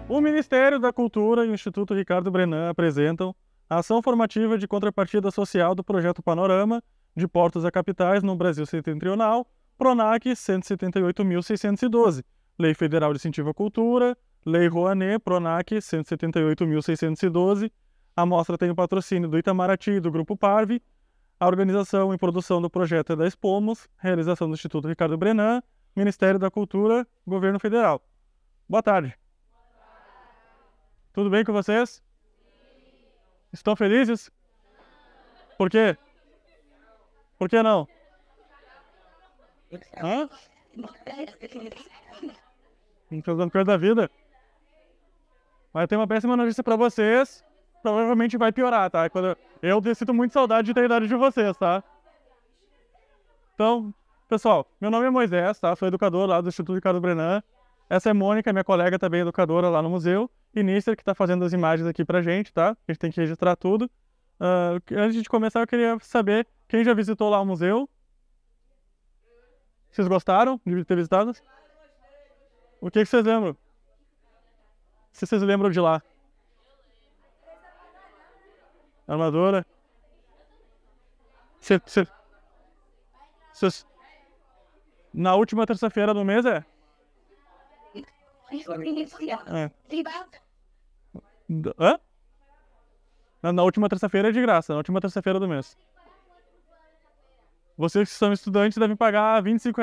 O Ministério da Cultura e o Instituto Ricardo Brenan apresentam a ação formativa de contrapartida social do projeto Panorama de Portos a Capitais no Brasil Setentrional, PRONAC 178.612, Lei Federal de Incentivo à Cultura, Lei Rouanet, PRONAC 178.612. A mostra tem o patrocínio do Itamaraty e do Grupo Parve. A organização e produção do projeto é da Expomos, realização do Instituto Ricardo Brenan, Ministério da Cultura, Governo Federal. Boa tarde. Tudo bem com vocês? Estão felizes? Por quê? Por que não? Hã? Não estão dando coisa da vida? Mas tem uma péssima notícia pra vocês. Provavelmente vai piorar, tá? Eu sinto muito saudade de ter a idade de vocês, tá? Então, pessoal, meu nome é Moisés, tá? Sou educador lá do Instituto Ricardo Brenan. Essa é Mônica, minha colega também educadora lá no museu. E Nícer, que tá fazendo as imagens aqui pra gente, tá? A gente tem que registrar tudo. Antes de começar, eu queria saber quem já visitou lá o museu. Vocês gostaram de ter visitado? O que vocês lembram? Se vocês lembram de lá? Armadura? Na última terça-feira do mês, é? Hã? Na última terça-feira é de graça, na última terça-feira do mês. Vocês que são estudantes devem pagar R$ 25.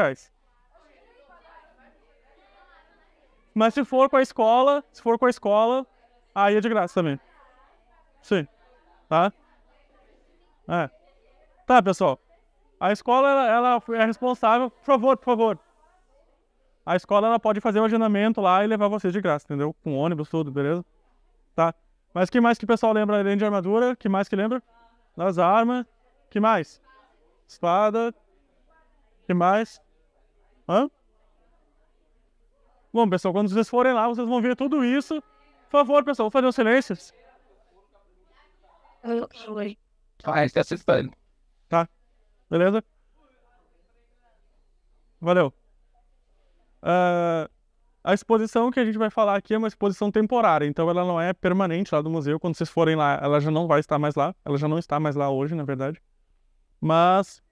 Mas se for com a escola, aí é de graça também. Sim. Tá? Tá, pessoal. A escola, ela é responsável... Por favor. A escola, ela pode fazer o agendamento lá e levar vocês de graça, entendeu? Com ônibus, tudo, beleza? Tá. Mas o que mais que o pessoal lembra além de armadura? O que mais que lembra? Das armas. O que mais? Espada. O que mais? Hã? Bom, pessoal, quando vocês forem lá, vocês vão ver tudo isso. Por favor, pessoal, vou fazer os silêncios. Está assistindo. Tá. Beleza? Valeu. A exposição que a gente vai falar aqui é uma exposição temporária, então ela não é permanente lá do museu. Quando vocês forem lá, ela já não vai estar mais lá. Ela já não está mais lá hoje, na verdade. Mas...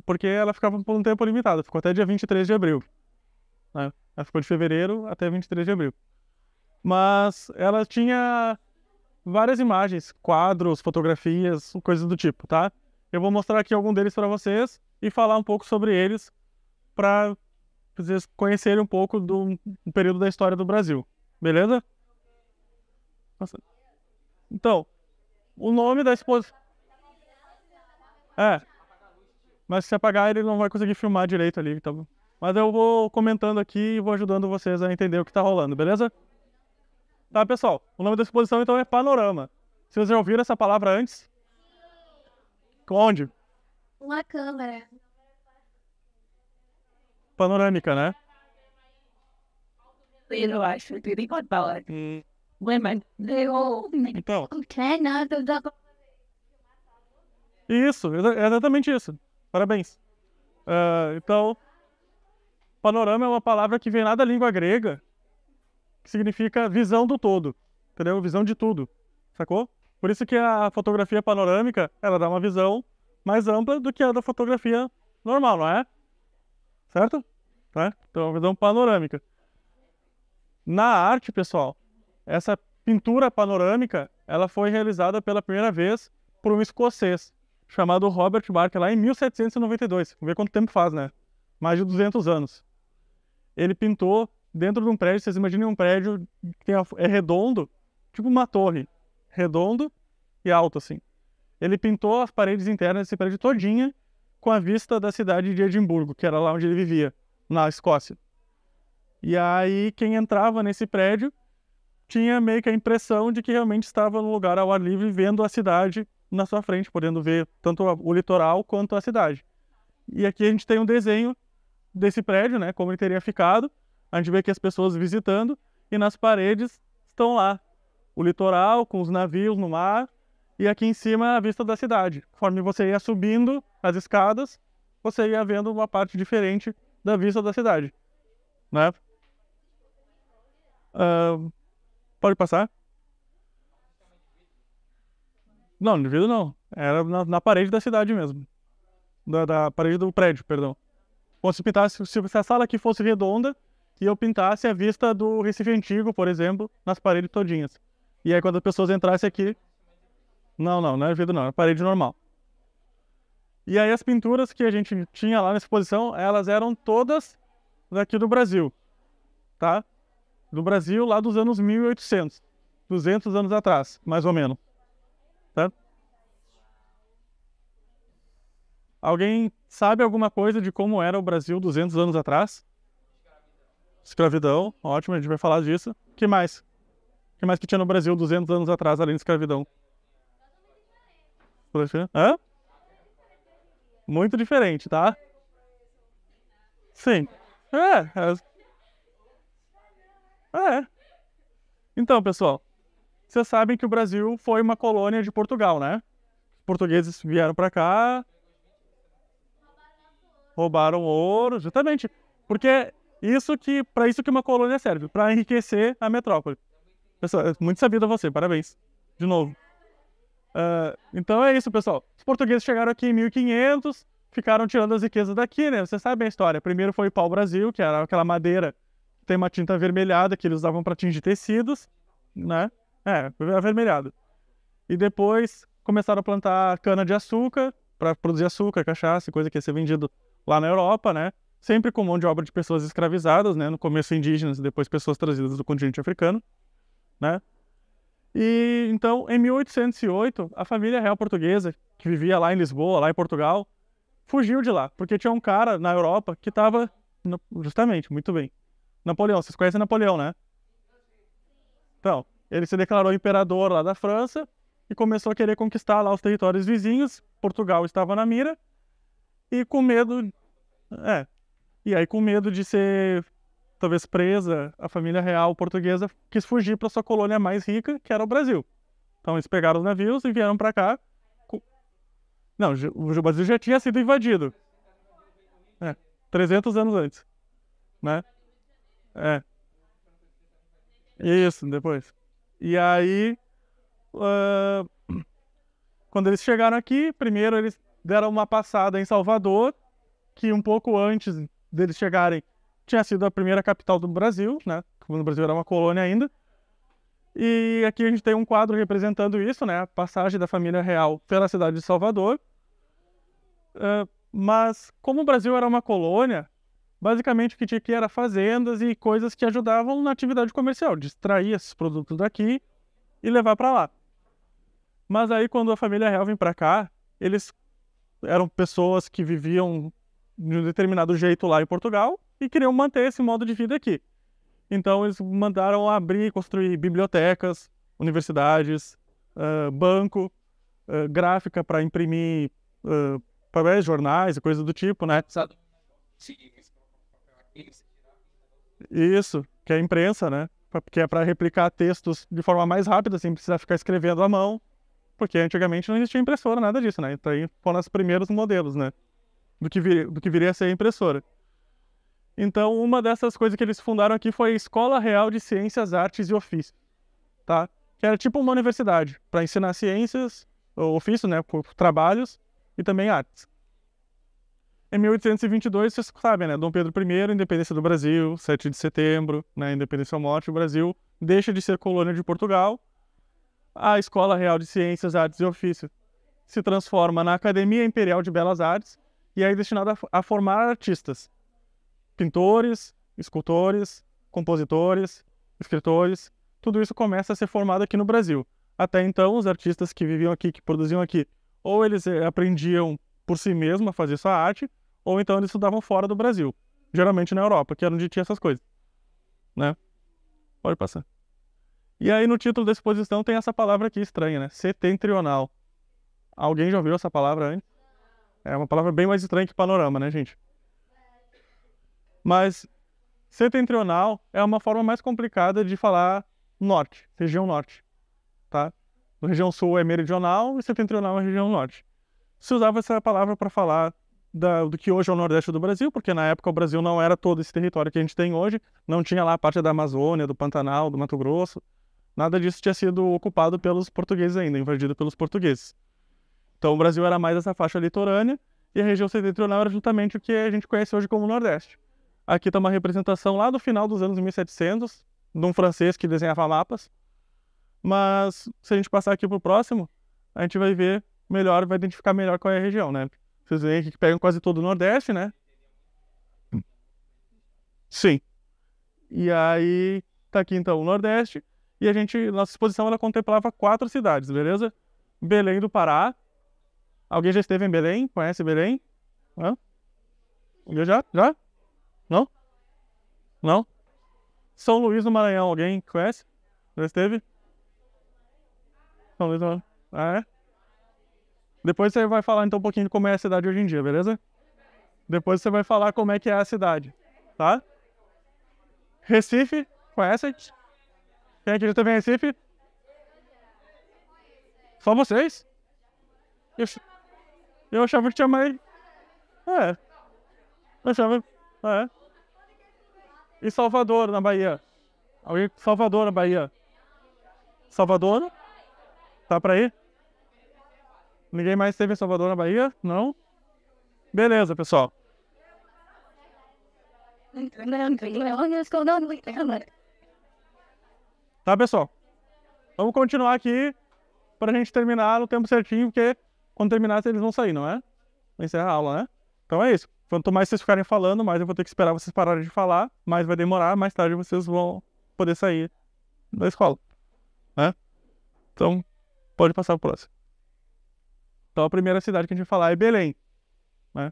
porque ela ficava por um tempo limitado. Ficou até dia 23 de abril. Né? Ela ficou de fevereiro até 23 de abril. Mas ela tinha várias imagens, quadros, fotografias, coisas do tipo, tá? Eu vou mostrar aqui algum deles para vocês e falar um pouco sobre eles para vocês conhecerem um pouco do período da história do Brasil. Beleza? Nossa. Então, o nome da exposição... mas se apagar ele não vai conseguir filmar direito ali, então... Mas eu vou comentando aqui e vou ajudando vocês a entender o que tá rolando, beleza? Tá, pessoal? O nome da exposição, então, é Panorama. Vocês já ouviram essa palavra antes? Onde? Uma câmera. Panorâmica, né? Eu acho que ele pode falar. Women, Então, Nada. isso, é exatamente isso. Parabéns. Então, panorama é uma palavra que vem lá da língua grega, que significa visão do todo, entendeu? Visão de tudo, sacou? Por isso que a fotografia panorâmica, ela dá uma visão mais ampla do que a da fotografia normal, não é? Certo? Tá? Então, é uma visão panorâmica. Na arte, pessoal, essa pintura panorâmica, ela foi realizada pela primeira vez por um escocês, chamado Robert Barker, lá em 1792. Vamos ver quanto tempo faz, né? Mais de 200 anos. Ele pintou dentro de um prédio, vocês imaginem um prédio que é redondo, tipo uma torre, redondo e alto, assim. Ele pintou as paredes internas desse prédio todinha com a vista da cidade de Edimburgo, que era lá onde ele vivia, na Escócia. E aí, quem entrava nesse prédio tinha meio que a impressão de que realmente estava no lugar ao ar livre, vendo a cidade na sua frente, podendo ver tanto o litoral quanto a cidade. E aqui a gente tem um desenho desse prédio, né, como ele teria ficado. A gente vê aqui as pessoas visitando e nas paredes estão lá o litoral com os navios no mar e aqui em cima a vista da cidade. Conforme você ia subindo as escadas, você ia vendo uma parte diferente da vista da cidade, né? Pode passar? Não, de vidro não. Era na parede da cidade mesmo. Da parede do prédio, perdão. Como se pintasse, se a sala aqui fosse redonda e eu pintasse a vista do Recife Antigo, por exemplo, nas paredes todinhas. E aí quando as pessoas entrassem aqui... Não é vidro não, é parede normal. E aí as pinturas que a gente tinha lá na exposição, elas eram todas daqui do Brasil, tá? Do Brasil lá dos anos 1800, 200 anos atrás, mais ou menos, tá? Alguém sabe alguma coisa de como era o Brasil 200 anos atrás? Escravidão, ótimo, a gente vai falar disso. O que mais? O que mais que tinha no Brasil 200 anos atrás, além de escravidão? Hã? Muito diferente, tá? Sim. É. Então, pessoal, vocês sabem que o Brasil foi uma colônia de Portugal, né? Os portugueses vieram pra cá, roubaram ouro, justamente. Porque para isso que uma colônia serve, para enriquecer a metrópole. Pessoal, é muito sabido você, parabéns. De novo. Então é isso, pessoal. Os portugueses chegaram aqui em 1500, ficaram tirando as riquezas daqui, né? Vocês sabem a história. Primeiro foi o pau-brasil, que era aquela madeira que tem uma tinta avermelhada que eles usavam para tingir tecidos, né? Avermelhado. E depois começaram a plantar cana-de-açúcar para produzir açúcar, cachaça, coisa que ia ser vendido lá na Europa, né? Sempre com mão de obra de pessoas escravizadas, né? No começo indígenas e depois pessoas trazidas do continente africano, né? E então, em 1808, a família real portuguesa, que vivia lá em Lisboa, lá em Portugal, fugiu de lá, porque tinha um cara na Europa que estava, justamente, muito bem, Napoleão. Vocês conhecem Napoleão, né? Então, ele se declarou imperador lá da França e começou a querer conquistar lá os territórios vizinhos. Portugal estava na mira e com medo, com medo de ser talvez presa, a família real portuguesa quis fugir para sua colônia mais rica, que era o Brasil. Então eles pegaram os navios e vieram para cá. Não, o Brasil já tinha sido invadido. 300 anos antes, né? Isso, depois. E aí, quando eles chegaram aqui, primeiro eles deram uma passada em Salvador, que um pouco antes deles chegarem tinha sido a primeira capital do Brasil, né? Quando o Brasil era uma colônia ainda. E aqui a gente tem um quadro representando isso, né? A passagem da família real pela cidade de Salvador. Mas como o Brasil era uma colônia, basicamente o que tinha aqui era fazendas e coisas que ajudavam na atividade comercial, de extrair esses produtos daqui e levar para lá. Mas aí quando a família real vem para cá, eles eram pessoas que viviam de um determinado jeito lá em Portugal e queriam manter esse modo de vida aqui. Então eles mandaram abrir e construir bibliotecas, universidades, banco, gráfica para imprimir papéis, jornais e coisas do tipo, né? Isso, que é a imprensa, né? Que é para replicar textos de forma mais rápida, sem precisar ficar escrevendo à mão, porque antigamente não existia impressora, nada disso, né? Então aí foram os primeiros modelos, né? Do que viria a ser a impressora. Então, uma dessas coisas que eles fundaram aqui foi a Escola Real de Ciências, Artes e Ofícios, tá? Que era tipo uma universidade para ensinar ciências, ofício, né, por trabalhos e também artes. Em 1822, vocês sabem, né, Dom Pedro I, independência do Brasil, 7 de setembro, né, independência ou morte, o Brasil deixa de ser colônia de Portugal. A Escola Real de Ciências, Artes e Ofícios se transforma na Academia Imperial de Belas Artes e é destinada a formar artistas. Pintores, escultores, compositores, escritores, tudo isso começa a ser formado aqui no Brasil. Até então, os artistas que viviam aqui, que produziam aqui, ou eles aprendiam por si mesmos a fazer sua arte, ou então eles estudavam fora do Brasil, geralmente na Europa, que era onde tinha essas coisas, né? Pode passar. E aí no título da exposição tem essa palavra aqui estranha, né? Setentrional. Alguém já ouviu essa palavra antes? É uma palavra bem mais estranha que panorama, né, gente? Mas setentrional é uma forma mais complicada de falar norte, região norte, tá? A região sul é meridional e setentrional é a região norte. Se usava essa palavra para falar do que hoje é o nordeste do Brasil, porque na época o Brasil não era todo esse território que a gente tem hoje, não tinha lá a parte da Amazônia, do Pantanal, do Mato Grosso, Nada disso tinha sido ocupado pelos portugueses ainda, invadido pelos portugueses. Então o Brasil era mais essa faixa litorânea e a região setentrional era justamente o que a gente conhece hoje como Nordeste. Aqui está uma representação lá do final dos anos 1700, de um francês que desenhava mapas. Mas se a gente passar aqui para o próximo, a gente vai ver melhor, vai identificar melhor qual é a região, né? Vocês veem aqui que pegam quase todo o Nordeste, né? Sim. E aí, tá aqui então o Nordeste. E nossa exposição ela contemplava 4 cidades, beleza? Belém do Pará. Alguém já esteve em Belém? Conhece Belém? Hã? Alguém já? Já? Não? Não? São Luís do Maranhão, alguém conhece? Já esteve? São Luís do Maranhão. Ah, é? Depois você vai falar então um pouquinho de como é a cidade hoje em dia, beleza? Depois você vai falar como é que é a cidade, tá? Recife, conhece? Quem aqui já esteve em Recife? Só vocês? Eu achava que tinha mais... É. Eu achava... É. E Salvador, na Bahia? Alguém? Salvador, na Bahia? Salvador? Tá pra ir? Ninguém mais esteve em Salvador, na Bahia? Não? Beleza, pessoal. Tá, pessoal? Vamos continuar aqui pra gente terminar no tempo certinho, porque quando terminar eles vão sair, não é? Vai encerrar a aula, né? Então é isso. Quanto mais vocês ficarem falando, mais eu vou ter que esperar vocês pararem de falar, mais vai demorar, mais tarde vocês vão poder sair da escola, né? Então, pode passar o próximo. Então a primeira cidade que a gente vai falar é Belém, né?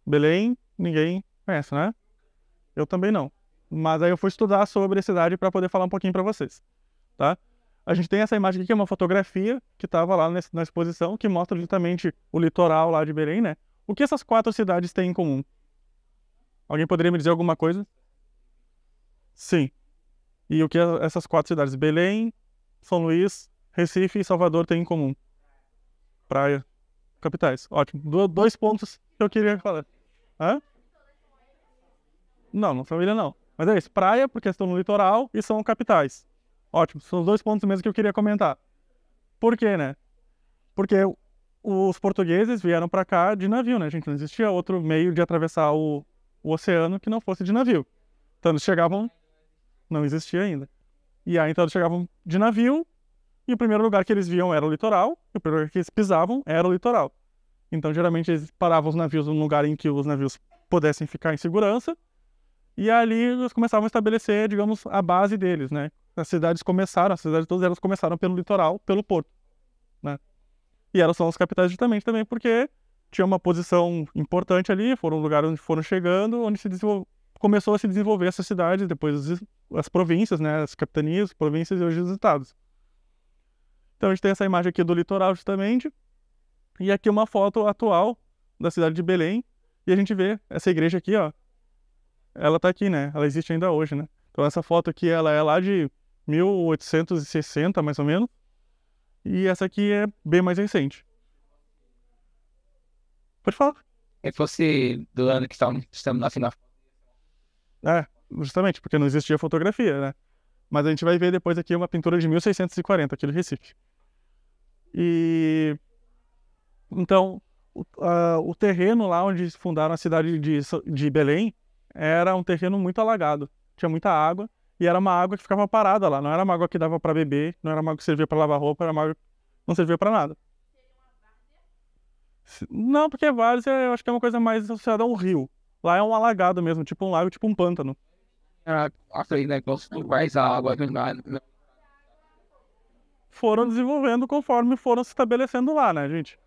Belém, ninguém conhece, né? Eu também não. Mas aí eu fui estudar sobre a cidade para poder falar um pouquinho para vocês, tá? A gente tem essa imagem aqui que é uma fotografia que estava lá na exposição, que mostra justamente o litoral lá de Belém, né? O que essas 4 cidades têm em comum? Alguém poderia me dizer alguma coisa? Sim. E o que essas 4 cidades, Belém, São Luís, Recife e Salvador, têm em comum? Praia. Capitais. Ótimo. 2 pontos que eu queria falar. Hã? Não família não. Mas é isso. Praia, porque estão no litoral, e são capitais. Ótimo. São os 2 pontos mesmo que eu queria comentar. Por quê, né? Porque os portugueses vieram para cá de navio, né, gente? Não existia outro meio de atravessar o oceano que não fosse de navio. Então eles chegavam... Não existia ainda. E aí então eles chegavam de navio, e o primeiro lugar que eles viam era o litoral, e o primeiro lugar que eles pisavam era o litoral. Então geralmente eles paravam os navios num lugar em que os navios pudessem ficar em segurança, e ali eles começavam a estabelecer, digamos, a base deles, né? As cidades todas elas começaram pelo litoral, pelo porto, né? E elas são as capitais justamente também porque tinha uma posição importante ali, foram um lugar onde foram chegando, onde começou a se desenvolver essas cidades, depois as províncias, né? As capitanias, províncias e hoje os estados. Então a gente tem essa imagem aqui do litoral justamente, e aqui uma foto atual da cidade de Belém, e a gente vê essa igreja aqui, ó, ela tá aqui, né? Ela existe ainda hoje, né? Então essa foto aqui, ela é lá de 1860, mais ou menos, e essa aqui é bem mais recente. Pode falar. Se fosse do ano que estamos na final. É, justamente, porque não existia fotografia, né? Mas a gente vai ver depois aqui uma pintura de 1640, aqui do Recife. E... Então, o terreno lá onde fundaram a cidade de Belém era um terreno muito alagado. Tinha muita água, e era uma água que ficava parada lá. Não era uma água que dava para beber, não era uma água que servia para lavar roupa, era uma água que não servia para nada. Não, porque várzea eu acho que é uma coisa mais associada a um rio. Lá é um alagado mesmo, tipo um lago, tipo um pântano. Aquele negócio do mais a água do nada. Foram desenvolvendo conforme foram se estabelecendo lá, né, gente?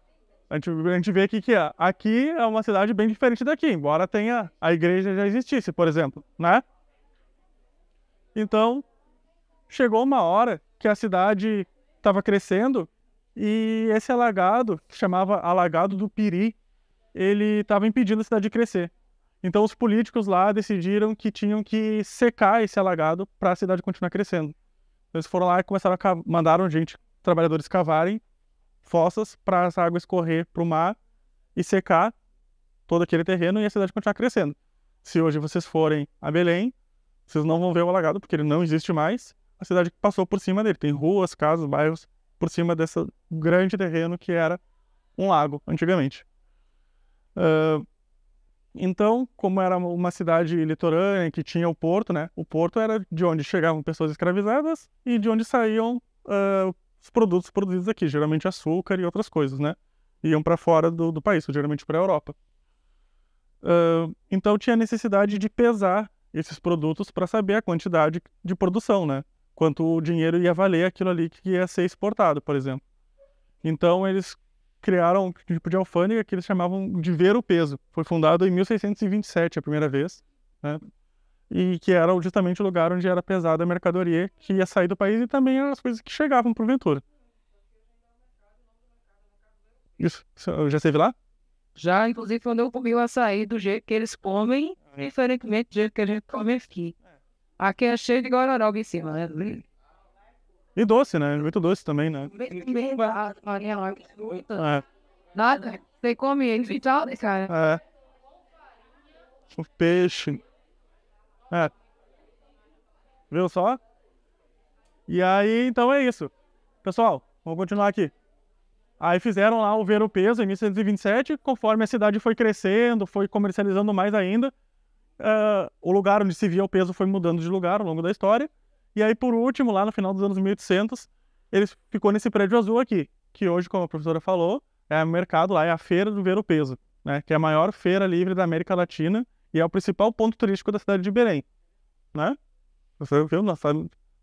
A gente vê aqui que aqui é uma cidade bem diferente daqui, embora tenha a igreja já existisse, por exemplo, né? Então, chegou uma hora que a cidade estava crescendo e esse alagado, que chamava Alagado do Piri, ele estava impedindo a cidade de crescer. Então os políticos lá decidiram que tinham que secar esse alagado para a cidade continuar crescendo. Eles foram lá e começaram mandaram trabalhadores cavarem fossas para essa água escorrer para o mar e secar todo aquele terreno e a cidade continuar crescendo. Se hoje vocês forem a Belém, vocês não vão ver o alagado porque ele não existe mais, a cidade passou por cima dele. Tem ruas, casas, bairros por cima desse grande terreno que era um lago antigamente. Então, como era uma cidade litorânea que tinha o porto, né? O porto era de onde chegavam pessoas escravizadas e de onde saíam os produtos produzidos aqui, geralmente açúcar e outras coisas, né? Iam para fora do país, geralmente para a Europa. Então tinha necessidade de pesar esses produtos para saber a quantidade de produção, né? Quanto o dinheiro ia valer aquilo ali que ia ser exportado, por exemplo. Então eles criaram um tipo de alfândega que eles chamavam de ver-o-peso. Foi fundado em 1627, a primeira vez, né? E que era justamente o lugar onde era pesada a mercadoria que ia sair do país e também as coisas que chegavam porventura. Isso, já esteve lá? Já, inclusive, quando eu comi o açaí do jeito que eles comem, diferentemente do jeito que a gente come aqui. Aqui é cheio de gororoba em cima, né? E doce, né? Muito doce também, né? Bem barato, É, nada. Você come ele e tal, cara. o peixe. Viu só? E aí, então é isso. Pessoal, vamos continuar aqui. Aí fizeram lá o ver-o-peso em 1627, conforme a cidade foi crescendo, foi comercializando mais ainda, o lugar onde se via o peso foi mudando de lugar ao longo da história. E aí, por último, lá no final dos anos 1800, ele ficou nesse prédio azul aqui, que hoje, como a professora falou, é o mercado lá, é a Feira do Ver-o-Peso, né, que é a maior feira livre da América Latina e é o principal ponto turístico da cidade de Belém, né? Você viu? Não está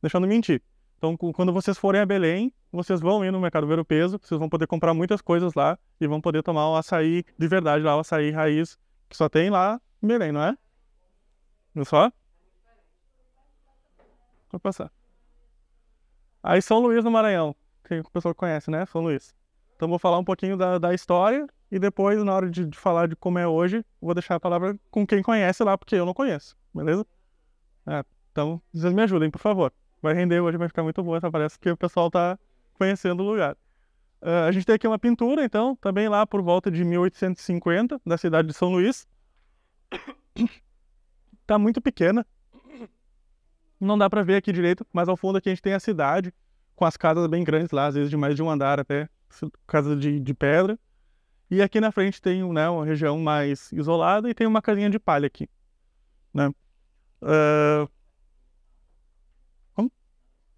deixando mentir. Então, quando vocês forem a Belém, vocês vão ir no mercado Ver-o-Peso, vocês vão poder comprar muitas coisas lá e vão poder tomar o açaí de verdade lá, o açaí raiz, que só tem lá em Belém, não é? Não só? Vou passar. Aí São Luís do Maranhão, que o pessoal conhece, né? São Luís. Então vou falar um pouquinho da história e depois, na hora de falar de como é hoje, vou deixar a palavra com quem conhece lá, porque eu não conheço, beleza? Então, vocês me ajudem, por favor. Vai render hoje, vai ficar muito boa essa palestra, porque o pessoal tá conhecendo o lugar. A gente tem aqui uma pintura, então, também lá por volta de 1850, da cidade de São Luís. Tá muito pequena. Não dá pra ver aqui direito, mas ao fundo aqui a gente tem a cidade, com as casas bem grandes lá, às vezes de mais de um andar até, casa de pedra. E aqui na frente tem, né, uma região mais isolada e tem uma casinha de palha aqui, né?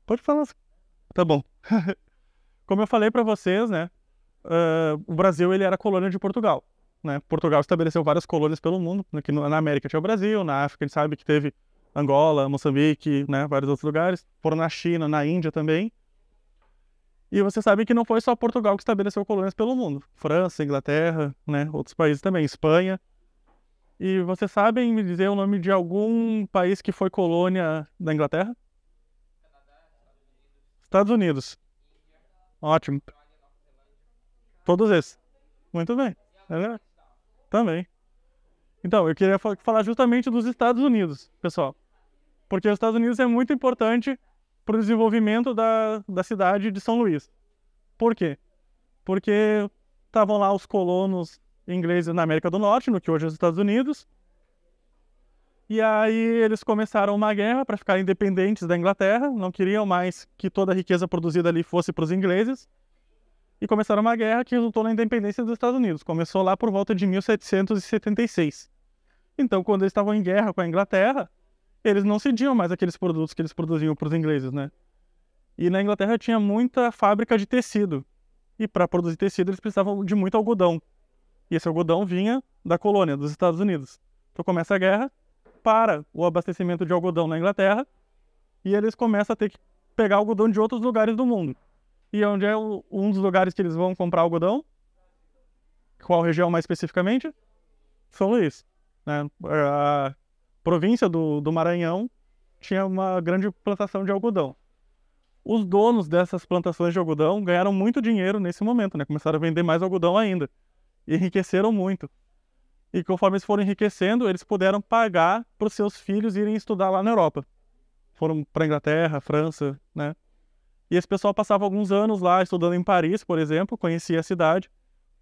Pode falar. Tá bom. Como eu falei para vocês, né, o Brasil ele era colônia de Portugal, né? Portugal estabeleceu várias colônias pelo mundo. Aqui na América tinha o Brasil, na África a gente sabe que teve Angola, Moçambique, né, vários outros lugares. Foram na China, na Índia também. E você sabe que não foi só Portugal que estabeleceu colônias pelo mundo. França, Inglaterra, né, outros países também, Espanha. E vocês sabem me dizer o nome de algum país que foi colônia da Inglaterra? Estados Unidos. Ótimo. Todos esses. Muito bem. Também. Então, eu queria falar justamente dos Estados Unidos, pessoal. Porque os Estados Unidos é muito importante para o desenvolvimento da cidade de São Luís. Por quê? Porque estavam lá os colonos ingleses na América do Norte, no que hoje é os Estados Unidos. E aí eles começaram uma guerra para ficar independentes da Inglaterra, não queriam mais que toda a riqueza produzida ali fosse para os ingleses, e começaram uma guerra que resultou na independência dos Estados Unidos. Começou lá por volta de 1776. Então, quando eles estavam em guerra com a Inglaterra, eles não cediam mais aqueles produtos que eles produziam para os ingleses, né? E na Inglaterra tinha muita fábrica de tecido, e para produzir tecido eles precisavam de muito algodão. E esse algodão vinha da colônia, dos Estados Unidos. Então começa a guerra, para o abastecimento de algodão na Inglaterra e eles começam a ter que pegar algodão de outros lugares do mundo. E onde é um dos lugares que eles vão comprar algodão? Qual região mais especificamente? São Luís, né? A província do Maranhão tinha uma grande plantação de algodão. Os donos dessas plantações de algodão ganharam muito dinheiro nesse momento, né? Começaram a vender mais algodão ainda. E enriqueceram muito. E conforme eles foram enriquecendo, eles puderam pagar para os seus filhos irem estudar lá na Europa. Foram para a Inglaterra, França, né? E esse pessoal passava alguns anos lá estudando em Paris, por exemplo, conhecia a cidade.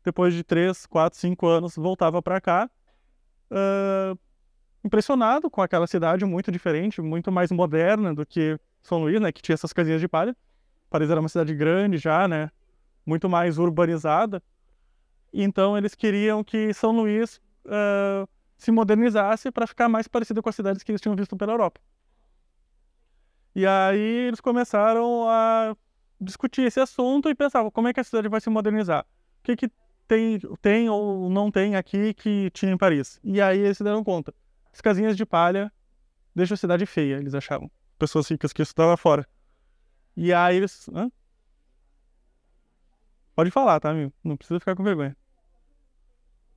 Depois de 3, 4, 5 anos, voltava para cá, impressionado com aquela cidade muito diferente, muito mais moderna do que São Luís, né, que tinha essas casinhas de palha. Paris era uma cidade grande já, né, muito mais urbanizada. Então eles queriam que São Luís se modernizasse para ficar mais parecido com as cidades que eles tinham visto pela Europa. E aí eles começaram a discutir esse assunto e pensavam, como é que a cidade vai se modernizar? O que tem ou não tem aqui que tinha em Paris? E aí eles se deram conta. As casinhas de palha deixam a cidade feia, eles achavam. Pessoas ricas que estudavam fora. E aí eles... Hã? Pode falar, tá, amigo? Não precisa ficar com vergonha.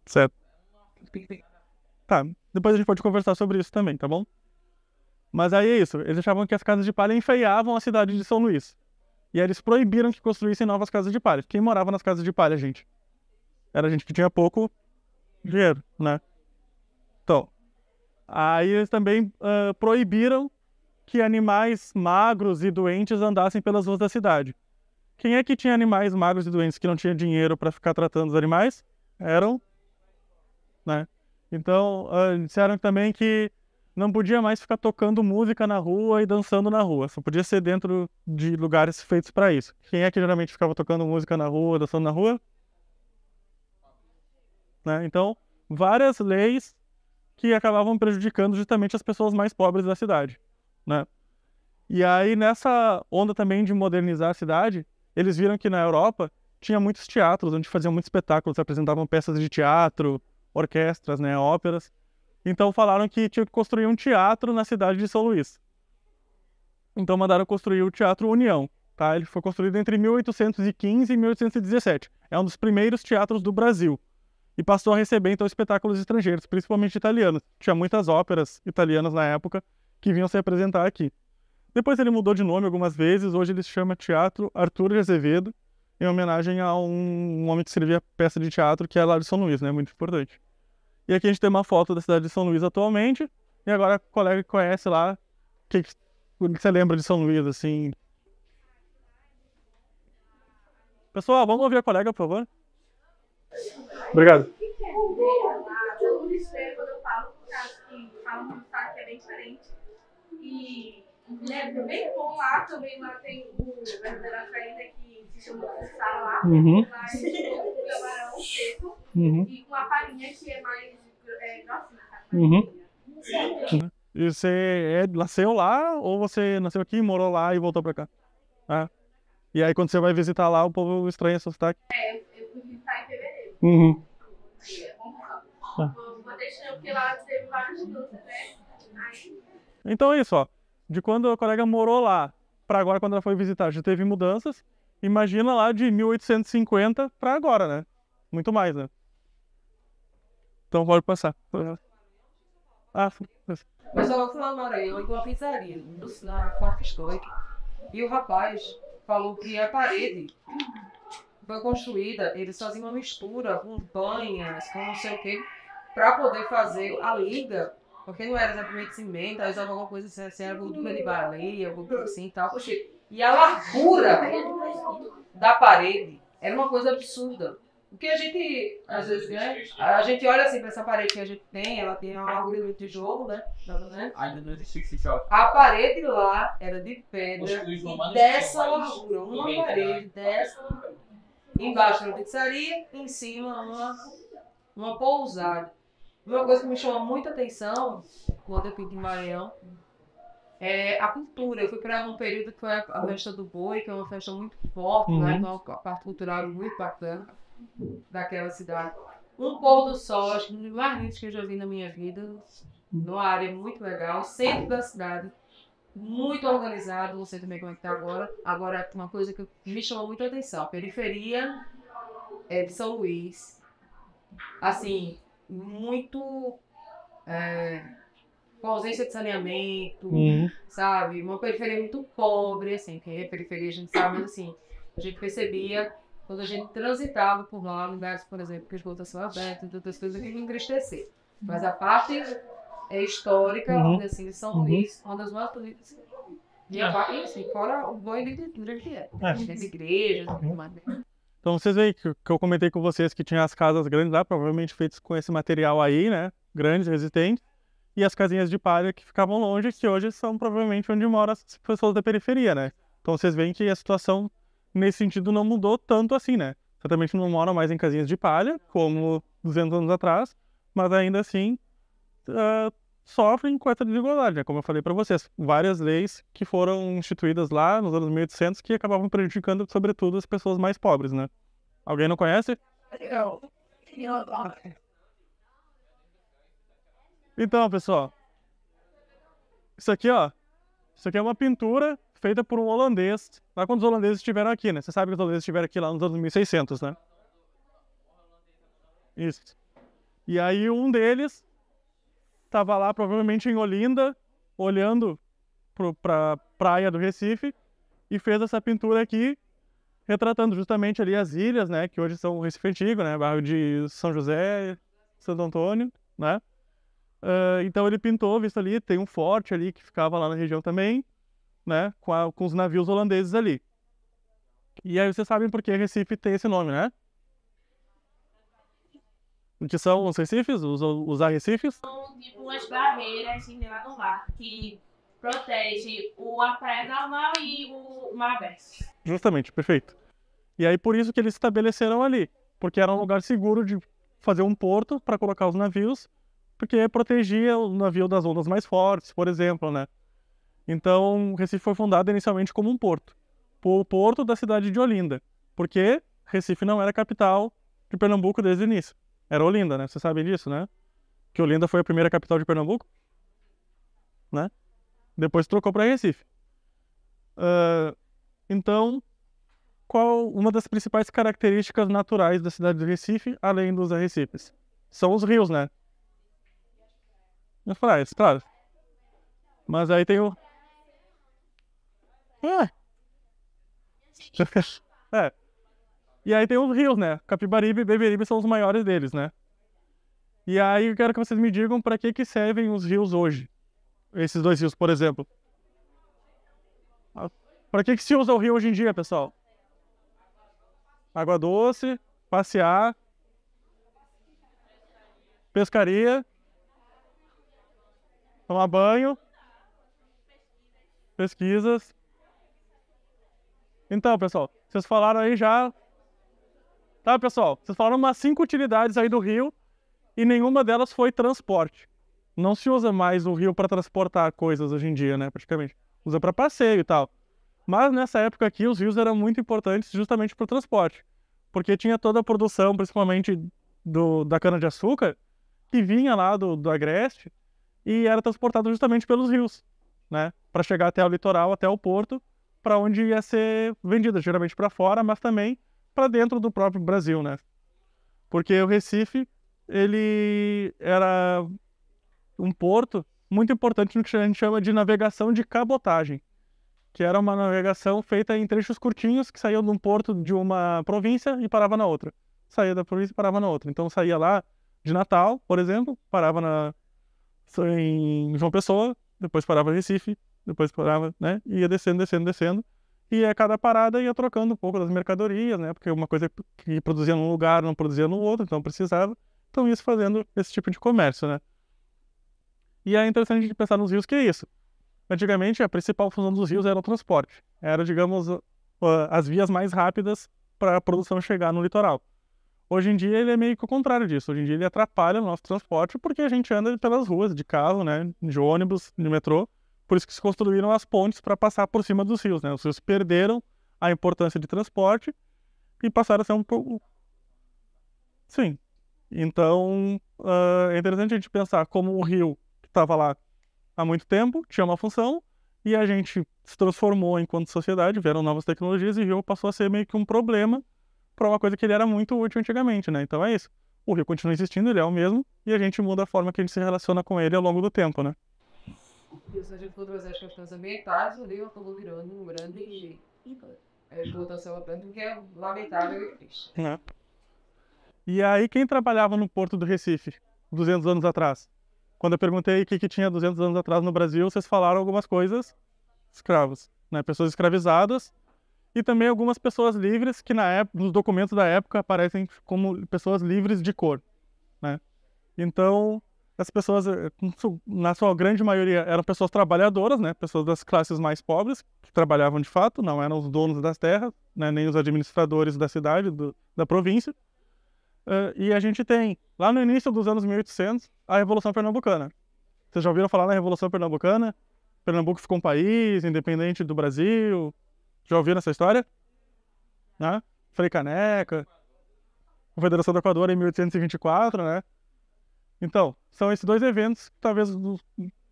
Certo. Tá, depois a gente pode conversar sobre isso também, tá bom? Mas aí é isso, eles achavam que as casas de palha enfeiavam a cidade de São Luís. E aí eles proibiram que construíssem novas casas de palha. Quem morava nas casas de palha, gente? Era gente que tinha pouco dinheiro, né? Então, aí eles também proibiram que animais magros e doentes andassem pelas ruas da cidade. Quem é que tinha animais magros e doentes que não tinha dinheiro para ficar tratando os animais? Eram, né? Então, disseram também que não podia mais ficar tocando música na rua e dançando na rua. Só podia ser dentro de lugares feitos para isso. Quem é que geralmente ficava tocando música na rua, dançando na rua? Né? Então, várias leis que acabavam prejudicando justamente as pessoas mais pobres da cidade, né? E aí, nessa onda também de modernizar a cidade, eles viram que na Europa tinha muitos teatros, onde faziam muitos espetáculos, apresentavam peças de teatro, orquestras, né, óperas. Então falaram que tinha que construir um teatro na cidade de São Luís. Então mandaram construir o Teatro União, tá? Ele foi construído entre 1815 e 1817. É um dos primeiros teatros do Brasil. E passou a receber, então, espetáculos estrangeiros, principalmente italianos. Tinha muitas óperas italianas na época que vinham se apresentar aqui. Depois ele mudou de nome algumas vezes, hoje ele se chama Teatro Arthur de Azevedo, em homenagem a um homem que escrevia peça de teatro, que é lá de São Luís, né? Muito importante. E aqui a gente tem uma foto da cidade de São Luís atualmente, e agora a colega que conhece lá, o que você lembra de São Luís, assim? Pessoal, vamos ouvir a colega, por favor? Obrigado. Eu gostei quando eu falo, por causa que fala um estado que é bem diferente. E é bem bom lá também. Lá tem o verdadeiro açaí que se chama Sara lá. Lá é um camarão seco e com a farinha que é mais grossinha. E você nasceu lá ou você nasceu aqui, morou lá e voltou pra cá? Ah. E aí quando você vai visitar lá, o povo estranha seu sotaque? Eu fui visitar em fevereiro. Vou deixar porque lá teve vários cantos, né? Então é isso, ó. De quando a colega morou lá para agora, quando ela foi visitar, já teve mudanças. Imagina lá de 1850 para agora, né? Muito mais, né? Então pode passar. Mas eu fui lá no Maranhão, em uma pizzaria, na quarta histórica. E o rapaz falou que a parede foi construída, eles faziam uma mistura com banhas, com não sei o que, para poder fazer a liga, porque não era exatamente cimento, aí usava alguma coisa assim, era gordura de baleia, alguma coisa assim e tal. E a largura da parede era uma coisa absurda. O que a gente, às vezes, né, a gente olha assim para essa parede que a gente tem, ela tem uma largura de tijolo, né? Ainda não existe choque. A parede lá era de pedra, dessa largura, uma parede dessa largura. Embaixo era uma pizzaria, em cima uma pousada. Uma coisa que me chamou muita atenção quando eu fui em Maranhão é a cultura. Eu fui para um período que foi a festa do boi, que é uma festa muito forte, né? Então, a parte cultural muito bacana daquela cidade. Um pôr do sol, acho que um dos mais lindos que eu já vi na minha vida, numa área muito legal, centro da cidade, muito organizado, não sei também como é que tá agora. Agora, uma coisa que me chamou muita atenção, a periferia de São Luís, assim, muito com ausência de saneamento, sabe? Uma periferia muito pobre, assim, que é periferia, a gente sabe, mas assim, a gente percebia quando a gente transitava por lá, lugares, por exemplo, que as esgotos são abertos, outras coisas que me entristecer. Mas a parte histórica, assim, de São Luís, uma das mais bonitas. E assim, fora o bom de cultura que é. As igrejas, Então vocês veem que eu comentei com vocês que tinha as casas grandes lá, provavelmente feitas com esse material aí, né? Grandes, resistentes. e as casinhas de palha que ficavam longe, que hoje são provavelmente onde moram as pessoas da periferia, né? Então vocês veem que a situação nesse sentido não mudou tanto assim, né? Certamente não moram mais em casinhas de palha, como 200 anos atrás, mas ainda assim sofrem com essa desigualdade, né? Como eu falei para vocês, várias leis que foram instituídas lá nos anos 1800 que acabavam prejudicando, sobretudo, as pessoas mais pobres, né? Alguém não conhece? Então, pessoal, isso aqui, ó, isso aqui é uma pintura feita por um holandês, lá quando os holandeses estiveram aqui, né? Você sabe que os holandeses estiveram aqui lá nos anos 1600, né? Isso. E aí um deles estava lá, provavelmente em Olinda, olhando para praia do Recife, e fez essa pintura aqui, retratando justamente ali as ilhas, né? Que hoje são o Recife Antigo, né? Bairro de São José, Santo Antônio, né? Então ele pintou, visto ali, tem um forte ali que ficava lá na região também, né? Com os navios holandeses ali. E aí vocês sabem por que Recife tem esse nome, né? O que são os recifes? Os arrecifes? São tipo umas barreiras assim, lá no mar que protege a praia normal e o mar aberto. Justamente, perfeito. E aí por isso que eles se estabeleceram ali, porque era um lugar seguro de fazer um porto para colocar os navios, porque protegia o navio das ondas mais fortes, por exemplo, né? Então, Recife foi fundado inicialmente como um porto, o porto da cidade de Olinda, porque Recife não era capital de Pernambuco desde o início. Era Olinda, né? Vocês sabem disso, né? Que Olinda foi a primeira capital de Pernambuco, né? Depois trocou para Recife. Então, qual uma das principais características naturais da cidade de Recife, além dos arrecifes? São os rios, né? Eu falei, claro. Mas aí tem o... E aí tem os rios, né? Capibaribe e Beberibe são os maiores deles, né? E aí eu quero que vocês me digam para que servem os rios hoje. Esses dois rios, por exemplo. Para que se usa o rio hoje em dia, pessoal? Água doce, passear, pescaria, tomar banho, pesquisas. Então, pessoal, vocês falaram aí já... Tá, pessoal? Vocês falaram umas 5 utilidades aí do rio e nenhuma delas foi transporte. Não se usa mais o rio para transportar coisas hoje em dia, né? Praticamente. Usa para passeio e tal. Mas nessa época aqui, os rios eram muito importantes justamente para o transporte. Porque tinha toda a produção, principalmente da cana-de-açúcar, que vinha lá do Agreste e era transportado justamente pelos rios, né? Para chegar até o litoral, até o porto, para onde ia ser vendida, geralmente para fora, mas também para dentro do próprio Brasil, né? Porque o Recife, ele era um porto muito importante no que a gente chama de navegação de cabotagem, que era uma navegação feita em trechos curtinhos que saíam de um porto de uma província e parava na outra. Saía da província e parava na outra. Então saía lá de Natal, por exemplo, parava em João Pessoa, depois parava em Recife, depois parava, né? E ia descendo, descendo, descendo. E a cada parada ia trocando um pouco das mercadorias, né? Porque uma coisa que produzia num lugar não produzia no outro, então precisava. Então ia se fazendo esse tipo de comércio, né? E é interessante a gente pensar nos rios que é isso. Antigamente, a principal função dos rios era o transporte. Era, digamos, as vias mais rápidas para a produção chegar no litoral. Hoje em dia, ele é meio que o contrário disso. Hoje em dia, ele atrapalha o nosso transporte porque a gente anda pelas ruas, de carro, né? De ônibus, de metrô. Por isso que se construíram as pontes para passar por cima dos rios, né? Os rios perderam a importância de transporte e passaram a ser um pouco... Sim. Então, é interessante a gente pensar como o rio que estava lá há muito tempo tinha uma função e a gente se transformou enquanto sociedade, vieram novas tecnologias e o rio passou a ser meio que um problema para uma coisa que ele era muito útil antigamente, né? Então é isso. O rio continua existindo, ele é o mesmo e a gente muda a forma que a gente se relaciona com ele ao longo do tempo, né? E se a gente for trazer as questões ambientais, o rio acabou virando um grande explotação ambiental, que é lamentável e triste. E aí, quem trabalhava no Porto do Recife 200 anos atrás? Quando eu perguntei o que tinha 200 anos atrás no Brasil, vocês falaram algumas coisas: escravos, né? Pessoas escravizadas e também algumas pessoas livres que nos documentos da época aparecem como pessoas livres de cor, né? Então, as pessoas, na sua grande maioria, eram pessoas trabalhadoras, né? Pessoas das classes mais pobres, que trabalhavam de fato, não eram os donos das terras, né? Nem os administradores da cidade, da província. E a gente tem, lá no início dos anos 1800, a Revolução Pernambucana. Vocês já ouviram falar na Revolução Pernambucana? Pernambuco ficou um país independente do Brasil. Já ouviram essa história? Né? Frei Caneca, Confederação do Equador em 1824, né? Então, são esses dois eventos, talvez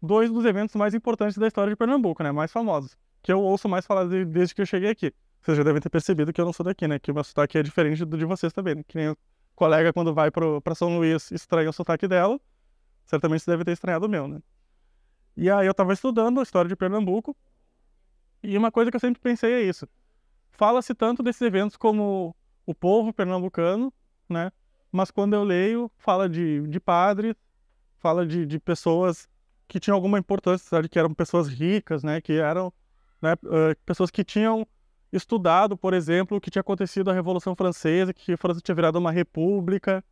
dois dos eventos mais importantes da história de Pernambuco, né? Mais famosos, que eu ouço mais falar desde que eu cheguei aqui. Vocês já devem ter percebido que eu não sou daqui, né? Que o meu sotaque é diferente do de vocês também, né? Que nem o colega, quando vai para São Luís, estranha o sotaque dela, certamente você deve ter estranhado o meu, né? E aí eu estava estudando a história de Pernambuco, e uma coisa que eu sempre pensei é isso. Fala-se tanto desses eventos como o povo pernambucano, né? Mas quando eu leio, fala de padres, fala de pessoas que tinham alguma importância, sabe? Que eram pessoas ricas, né? Que eram, né, pessoas que tinham estudado, por exemplo, o que tinha acontecido na Revolução Francesa, que a França tinha virado uma república,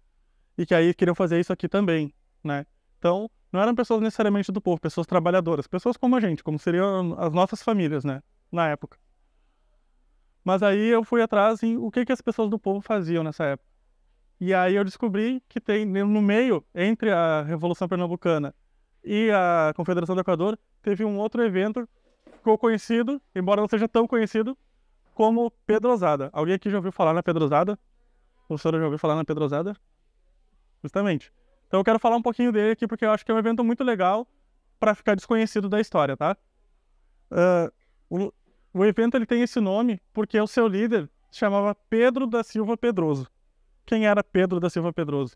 e que aí queriam fazer isso aqui também, né? Então, não eram pessoas necessariamente do povo, pessoas trabalhadoras, pessoas como a gente, como seriam as nossas famílias, né? Na época. Mas aí eu fui atrás em o que as pessoas do povo faziam nessa época. E aí eu descobri que tem no meio, entre a Revolução Pernambucana e a Confederação do Equador, teve um outro evento que ficou conhecido, embora não seja tão conhecido, como Pedrosada. Alguém aqui já ouviu falar na Pedrosada? O senhor já ouviu falar na Pedrosada? Justamente. Então eu quero falar um pouquinho dele aqui, porque eu acho que é um evento muito legal para ficar desconhecido da história, tá? O evento ele tem esse nome porque o seu líder se chamava Pedro da Silva Pedroso. Quem era Pedro da Silva Pedroso?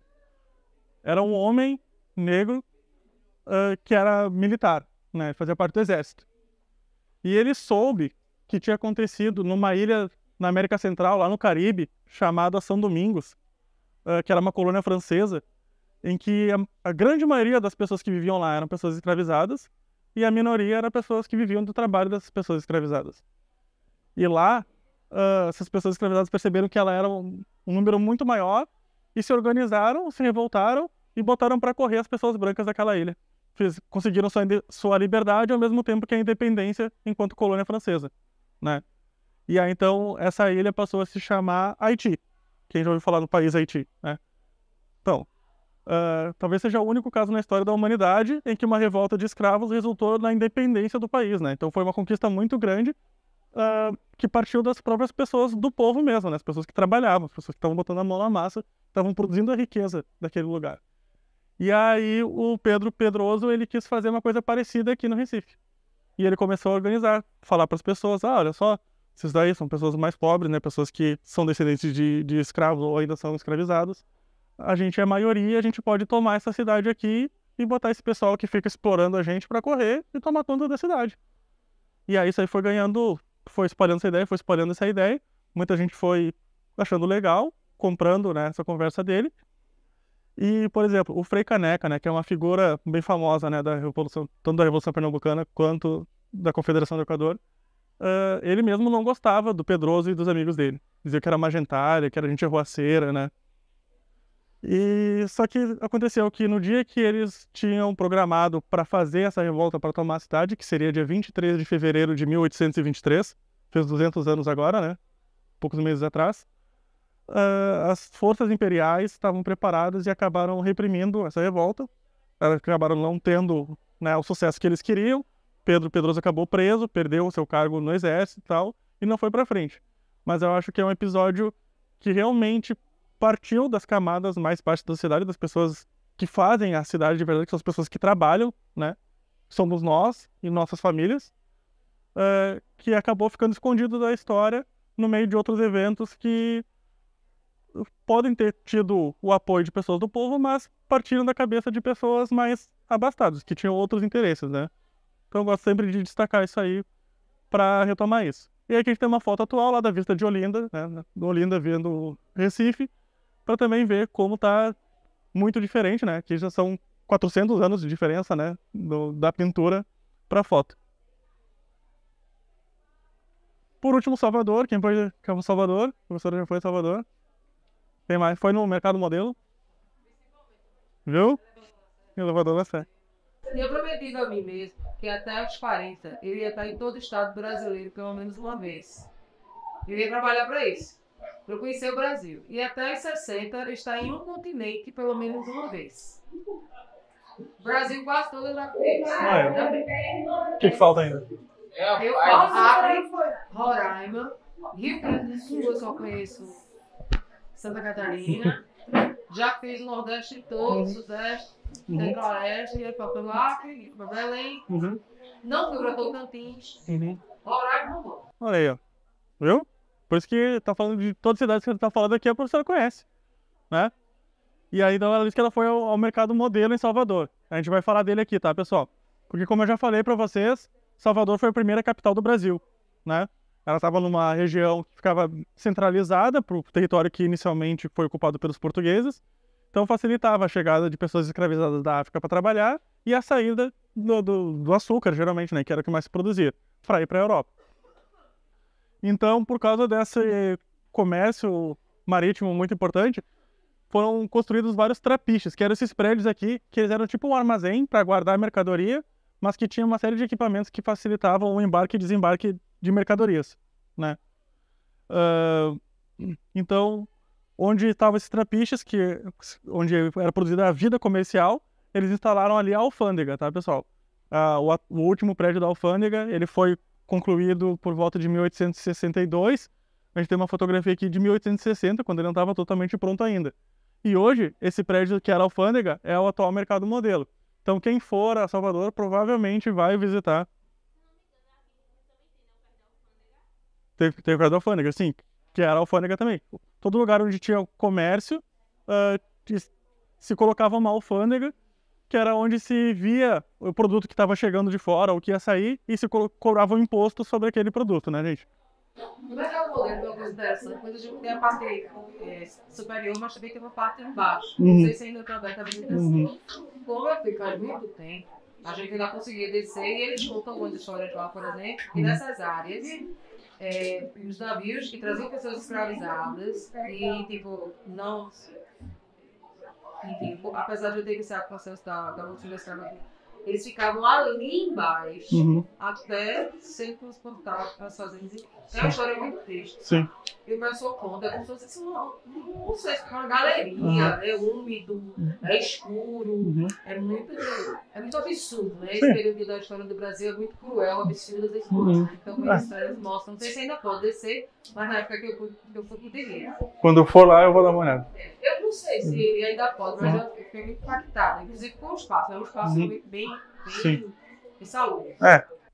Era um homem negro que era militar, né? Fazia parte do exército. E ele soube que tinha acontecido numa ilha na América Central, lá no Caribe, chamada São Domingos, que era uma colônia francesa, em que a grande maioria das pessoas que viviam lá eram pessoas escravizadas e a minoria eram pessoas que viviam do trabalho dessas pessoas escravizadas. E lá, essas pessoas escravizadas perceberam que ela era um número muito maior e se organizaram, se revoltaram e botaram para correr as pessoas brancas daquela ilha. Conseguiram sua liberdade ao mesmo tempo que a independência enquanto colônia francesa, né? E aí então essa ilha passou a se chamar Haiti. Quem já ouviu falar no país Haiti, né? Então, talvez seja o único caso na história da humanidade em que uma revolta de escravos resultou na independência do país, né? Então foi uma conquista muito grande que partiu das próprias pessoas do povo mesmo, né? As pessoas que trabalhavam, as pessoas que estavam botando a mão na massa, estavam produzindo a riqueza daquele lugar. E aí o Pedro Pedroso, ele quis fazer uma coisa parecida aqui no Recife. E ele começou a organizar, falar para as pessoas, olha só, esses daí são pessoas mais pobres, né? Pessoas que são descendentes de escravos ou ainda são escravizados. A gente é a maioria, a gente pode tomar essa cidade aqui e botar esse pessoal que fica explorando a gente para correr e tomar conta da cidade. E aí isso aí foi ganhando, foi espalhando essa ideia, muita gente foi achando legal, comprando, né, essa conversa dele. E, por exemplo, o Frei Caneca, né, que é uma figura bem famosa, né, da Revolução, tanto da Revolução Pernambucana quanto da Confederação do Equador, ele mesmo não gostava do Pedroso e dos amigos dele. Dizia que era uma gentalha, que era gente arruaceira, né. E só que aconteceu que no dia que eles tinham programado para fazer essa revolta para tomar a cidade, que seria dia 23 de fevereiro de 1823, fez 200 anos agora, né, poucos meses atrás, as forças imperiais estavam preparadas e acabaram reprimindo essa revolta. Acabaram não tendo, né, o sucesso que eles queriam. Pedro Pedroso acabou preso, perdeu o seu cargo no exército e tal, e não foi para frente. Mas eu acho que é um episódio que realmente partiu das camadas mais baixas da sociedade, das pessoas que fazem a cidade de verdade, que são as pessoas que trabalham, né? Somos nós e nossas famílias, que acabou ficando escondido da história no meio de outros eventos que podem ter tido o apoio de pessoas do povo, mas partiram da cabeça de pessoas mais abastadas, que tinham outros interesses, né? Então eu gosto sempre de destacar isso aí para retomar isso. E aqui a gente tem uma foto atual lá da vista de Olinda, né? Do Olinda vendo Recife, para também ver como tá muito diferente, né? Que já são 400 anos de diferença, né? Da pintura para a foto. Por último, Salvador. Quem foi Salvador? O professor já foi em Salvador. Tem mais? Foi no Mercado Modelo? Viu? Elevador Lacerda. E eu prometi a mim mesmo que até os 40 eu ia estar em todo o estado brasileiro pelo menos uma vez. Eu ia trabalhar para isso, para eu conhecer o Brasil. E até os 60 eu estar em um continente pelo menos uma vez. Brasil quase todo eu já conheço. O que falta ainda? Eu falo Acre, Roraima, Rio Grande do Sul, eu só conheço Santa Catarina. Já fiz o Nordeste todo, Sudeste, Centro-Oeste, ia para o Acre, ia para Belém. Não fui para Tocantins. Roraima não vou. Olha aí, ó. Viu? Por isso que tá falando de todas as cidades que ele tá falando aqui, a professora conhece, né? E aí, então, ela disse que ela foi ao mercado modelo em Salvador. A gente vai falar dele aqui, tá, pessoal? Porque, como eu já falei para vocês, Salvador foi a primeira capital do Brasil, né? Ela estava numa região que ficava centralizada para o território que inicialmente foi ocupado pelos portugueses. Então, facilitava a chegada de pessoas escravizadas da África para trabalhar e a saída do açúcar, geralmente, né? Que era o que mais se produzia, para ir para a Europa. Então, por causa desse comércio marítimo muito importante, foram construídos vários trapiches, que eram esses prédios aqui, que eles eram tipo um armazém para guardar a mercadoria, mas que tinha uma série de equipamentos que facilitavam o embarque e desembarque de mercadorias, né? Então, onde estavam esses trapiches, onde era produzida a vida comercial, eles instalaram ali a alfândega, tá, pessoal? O último prédio da alfândega, ele foi concluído por volta de 1862. A gente tem uma fotografia aqui de 1860, quando ele não estava totalmente pronto ainda. E hoje, esse prédio que era a alfândega é o atual mercado modelo. Então, quem for a Salvador provavelmente vai visitar. Tem o prédio da alfândega, sim, que era a alfândega também. Todo lugar onde tinha comércio, se colocava uma alfândega, que era onde se via o produto que estava chegando de fora, ou que ia sair, e se cobrava um imposto sobre aquele produto, né, gente? No mercado modelo tem uma coisa interessante, quando a gente tem a parte superior, mas também tem uma parte embaixo. Não sei se ainda está aberta a visitação. Como eu fui faz muito tempo, a gente ainda conseguia descer e eles contam algumas histórias lá, por exemplo, que nessas áreas, os navios que traziam pessoas escravizadas e, tipo, não... Enfim, apesar de eu ter iniciado o processo da multidão escrava, eles ficavam ali embaixo até ser transportados para as fazendas. É uma história muito triste. Sim. E o pessoal conta como se fosse uma galeria, é úmido, é escuro, é muito absurdo, né? Esse período da história do Brasil é muito cruel, absurdo, então eles mostram. Não sei se ainda pode descer, mas na época que eu fui poderia. Quando eu for lá, eu vou dar uma olhada. Eu não sei se ainda pode, mas eu fiquei muito impactada, inclusive com o espaço. É um espaço bem saúde.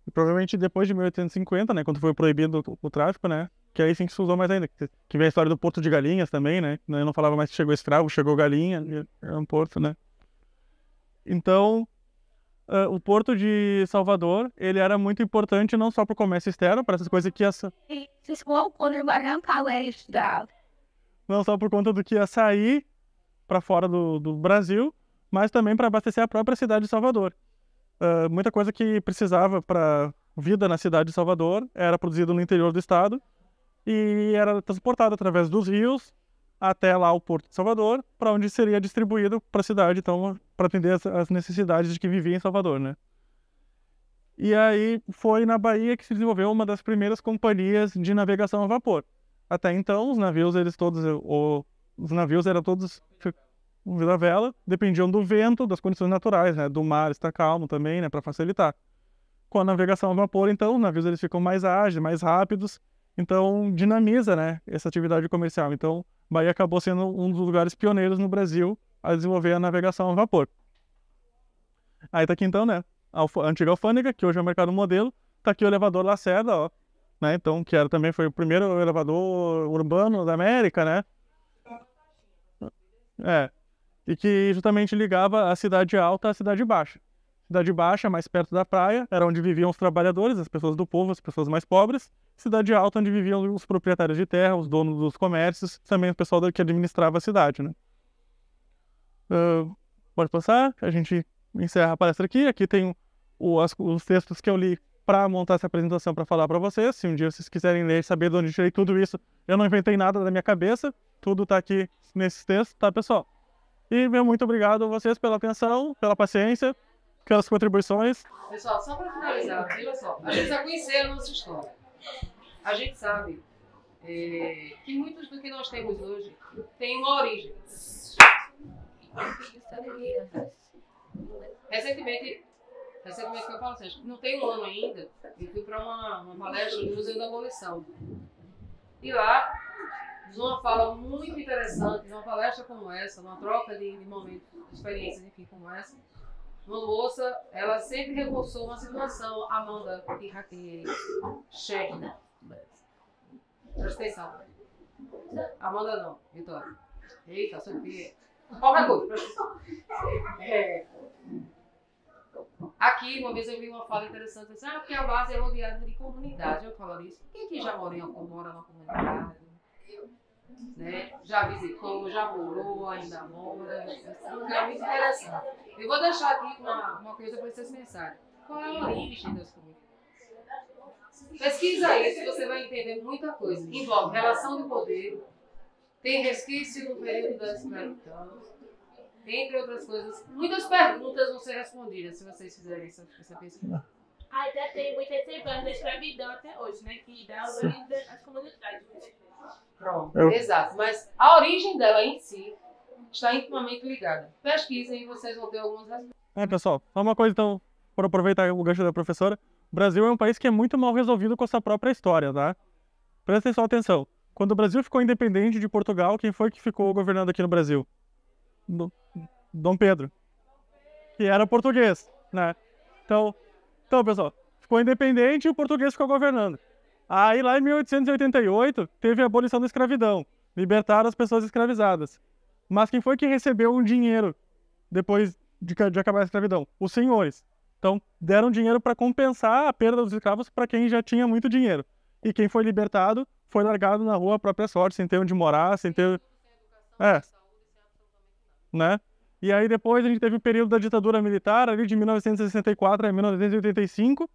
E provavelmente depois de 1850, né, quando foi proibido o tráfico, né, que aí sim que se usou mais ainda. Que vem a história do Porto de Galinhas também, né, eu não falava mais que chegou escravo, chegou galinha, era um porto, né. Então, o Porto de Salvador, ele era muito importante não só para o comércio externo, para essas coisas que não só por conta do que ia sair para fora do Brasil, mas também para abastecer a própria cidade de Salvador. Muita coisa que precisava para vida na cidade de Salvador era produzido no interior do estado e era transportado através dos rios até lá o Porto de Salvador, para onde seria distribuído para a cidade, então, para atender as necessidades de quem vivia em Salvador, né? E aí foi na Bahia que se desenvolveu uma das primeiras companhias de navegação a vapor. Até então, os navios eram todos Vila Vela, dependiam do vento, das condições naturais, né? Do mar estar calmo também, né? Para facilitar. Com a navegação a vapor, então, os navios eles ficam mais ágeis, mais rápidos, então dinamiza, né? Essa atividade comercial. Então, Bahia acabou sendo um dos lugares pioneiros no Brasil a desenvolver a navegação a vapor. Aí tá aqui então, né? A antiga alfândega, que hoje é o mercado modelo, tá aqui o elevador Lacerda, ó, né? Então, que também foi o primeiro elevador urbano da América, né? E que justamente ligava a cidade alta à cidade baixa. Cidade baixa, mais perto da praia, era onde viviam os trabalhadores, as pessoas do povo, as pessoas mais pobres. Cidade alta, onde viviam os proprietários de terra, os donos dos comércios, também o pessoal que administrava a cidade, né? Pode passar, a gente encerra a palestra aqui. Aqui tem os textos que eu li para montar essa apresentação para falar para vocês. Se um dia vocês quiserem ler e saber de onde eu tirei tudo isso, eu não inventei nada da minha cabeça, tudo está aqui nesses textos, tá, pessoal? E meu muito obrigado a vocês pela atenção, pela paciência, pelas contribuições. Pessoal, só para finalizar, olha só, a gente já conhecer a nossa história. A gente sabe que muitos do que nós temos hoje tem uma origem. Recentemente que eu falo assim, não tem um ano ainda, eu fui para uma palestra no Museu da Abolição. E lá, numa fala muito interessante, numa palestra como essa, numa troca de momentos, de experiências, enfim, como essa, uma moça, ela sempre reforçou uma situação, Amanda e Raquel, chefe. Presta atenção. Amanda não, Vitória. Eita, Sofia. Qualquer coisa, presta atenção. Aqui, uma vez eu vi uma fala interessante, assim, porque a base é rodeada de comunidade. Eu falo isso. Quem aqui já mora numa comunidade? Né? Já visitou, já morou, ainda mora. É muito interessante. Eu vou deixar aqui uma coisa para vocês pensarem. Qual é a origem das comunidades? Pesquisa isso, você vai entender muita coisa. Envolve relação de poder, tem resquício no período da escravidão, entre outras coisas. Muitas perguntas vão ser respondidas se vocês fizerem essa pesquisa. Ainda tem muitas exemplos da escravidão até hoje, né? Que dá origem às comunidades. Pronto, exato. Mas a origem dela em si está intimamente ligada. Pesquisem e vocês vão ter algumas respostas. Pessoal, só uma coisa então, por aproveitar o gancho da professora. O Brasil é um país que é muito mal resolvido com a sua própria história, tá? Prestem só atenção. Quando o Brasil ficou independente de Portugal, quem foi que ficou governando aqui no Brasil? Dom Pedro, que era português, né? Então, pessoal, ficou independente e o português ficou governando. Aí, lá em 1888, teve a abolição da escravidão. Libertaram as pessoas escravizadas. Mas quem foi que recebeu um dinheiro depois de acabar a escravidão? Os senhores. Então, deram dinheiro para compensar a perda dos escravos para quem já tinha muito dinheiro. E quem foi libertado foi largado na rua à própria sorte, sem ter onde morar, sem ter... né? E aí depois a gente teve o período da ditadura militar, ali de 1964 a 1985,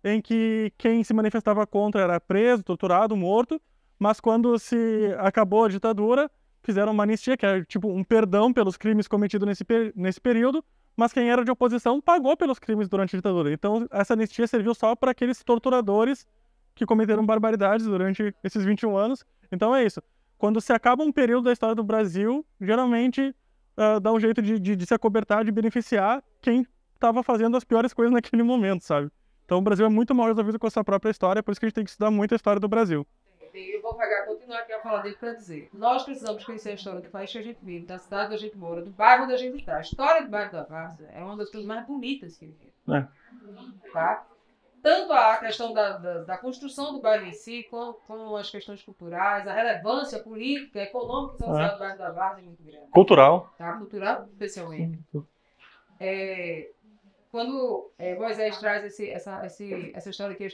em que quem se manifestava contra era preso, torturado, morto, mas quando se acabou a ditadura, fizeram uma anistia, que é tipo um perdão pelos crimes cometidos nesse período, mas quem era de oposição pagou pelos crimes durante a ditadura. Então essa anistia serviu só para aqueles torturadores que cometeram barbaridades durante esses 21 anos. Então é isso. Quando se acaba um período da história do Brasil, geralmente dá um jeito de se acobertar, de beneficiar quem estava fazendo as piores coisas naquele momento, sabe? Então o Brasil é muito mal resolvido com a sua própria história, por isso que a gente tem que estudar muito a história do Brasil. Eu vou continuar aqui a falar dele para dizer. Nós precisamos conhecer a história do país que a gente vive, da cidade onde a gente mora, do bairro onde a gente está. A história do bairro da Várzea é uma das coisas mais bonitas que existe. Tá? Tanto a questão da construção do bairro em si, como as questões culturais, a relevância política, econômica e social do bairro da Várzea é muito grande. Cultural. Tá? Cultural, especialmente. Quando Moisés traz essa história aqui,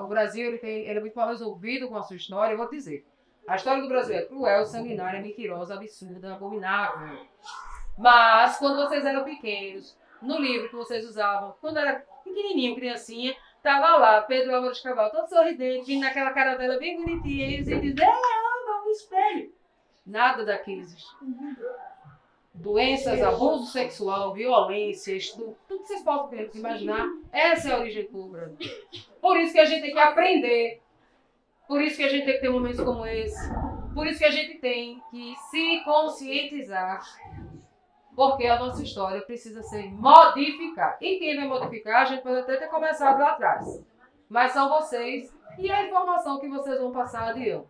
o Brasil ele é muito mal resolvido com a sua história, eu vou dizer. A história do Brasil é cruel, sanguinária, mentirosa, absurda, abominável. Mas, quando vocês eram pequenos, no livro que vocês usavam, quando era pequenininho, criancinha, tava lá, Pedro Álvares Cabral, todo sorridente, vindo naquela cara dela bem bonitinha, e eles diziam, olha o espelho. Nada daquilo existe. Doenças, abuso sexual, violência, estupro, tudo que vocês possam imaginar, essa é a origem do Brasil. Por isso que a gente tem que aprender, por isso que a gente tem que ter momentos como esse, por isso que a gente tem que se conscientizar, porque a nossa história precisa ser modificada. E quem vai modificar, a gente pode até ter começado lá atrás, mas são vocês e a informação que vocês vão passar adiante.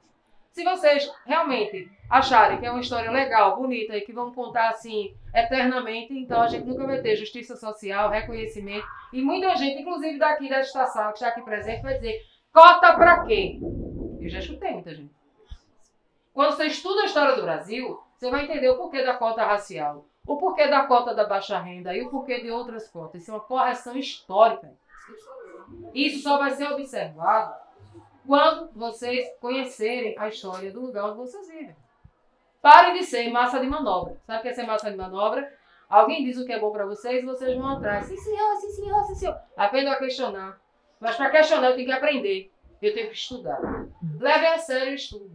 Se vocês realmente acharem que é uma história legal, bonita e que vão contar assim eternamente, então a gente nunca vai ter justiça social, reconhecimento. E muita gente, inclusive daqui da estação, que está aqui presente, vai dizer, cota pra quê? Eu já escutei muita gente. Quando você estuda a história do Brasil, você vai entender o porquê da cota racial, o porquê da cota da baixa renda e o porquê de outras cotas. Isso é uma correção histórica. Isso só vai ser observado quando vocês conhecerem a história do lugar onde vocês vivem. Parem de ser massa de manobra. Sabe o que é ser massa de manobra? Alguém diz o que é bom para vocês e vocês vão atrás. Sim, senhor, sim, senhor, sim, senhor. Aprendam a questionar. Mas para questionar eu tenho que aprender. Eu tenho que estudar. Levem a sério o estudo.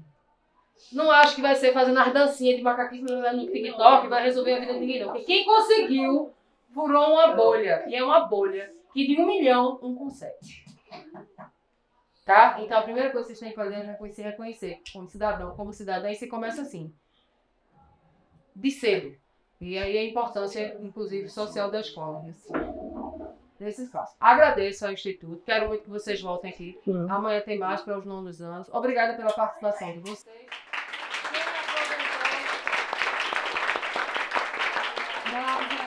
Não acho que vai ser fazendo as dancinhas de macaquismo no TikTok vai resolver a vida de ninguém, não. Porque quem conseguiu furou uma bolha. E é uma bolha que de 1 milhão, um consegue. Tá? Então a primeira coisa que vocês têm que fazer é reconhecer como cidadão, como cidadã, e você começa assim. De cedo. E aí a importância, inclusive, social da escola. Nesse espaço. Agradeço ao Instituto. Quero muito que vocês voltem aqui. Amanhã tem mais para os nonos anos. Obrigada pela participação de vocês. Quem aproveitou...